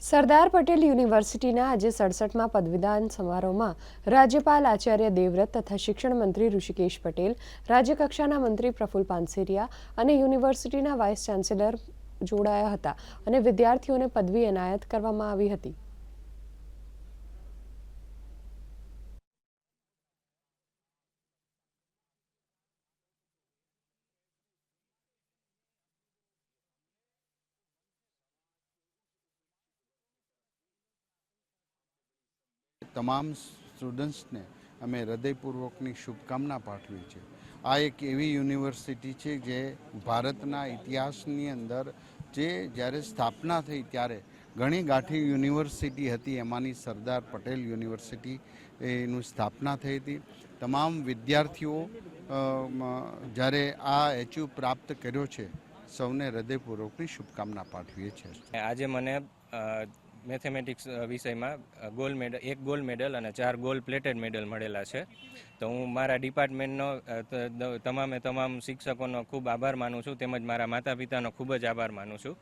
સરદાર પટેલ યુનિવર્સિટીના આજે 67મા પદવીદાન સમારોહમાં રાજ્યપાલ આચાર્ય દેવવ્રત તથા શિક્ષણ મંત્રી ઋષિકેશ પટેલ, રાજ્યકક્ષાના મંત્રી પ્રફુલ્લ પાનસેરિયા અને યુનિવર્સિટીના વાઇસ ચાન્સેલર જોડાયા હતા અને વિદ્યાર્થીઓને પદવી એનાયત કરવામાં આવી હતી. તમામ સ્ટુડન્ટ્સને અમે હૃદયપૂર્વકની શુભકામના પાઠવી છે. આ એક એવી યુનિવર્સિટી છે જે ભારતના ઇતિહાસની અંદર જ્યારે સ્થાપના થઈ ત્યારે ઘણી ગાંઠી યુનિવર્સિટી હતી, એમાંની સરદાર પટેલ યુનિવર્સિટી એનું સ્થાપના થઈ હતી. તમામ વિદ્યાર્થીઓ જ્યારે આ એચિવ પ્રાપ્ત કર્યો છે, સૌને હૃદયપૂર્વકની શુભકામના પાઠવીએ છીએ. આજે મને મેથેમેટિક્સ વિષયમાં એક ગોલ્ડ મેડલ અને 4 ગોલ્ડ પ્લેટેડ મેડલ મળેલા છે. તો હું મારા ડિપાર્ટમેન્ટનો તમામ શિક્ષકોનો ખૂબ આભાર માનું છું, તેમજ મારા માતા પિતાનો ખૂબ જ આભાર માનું છું.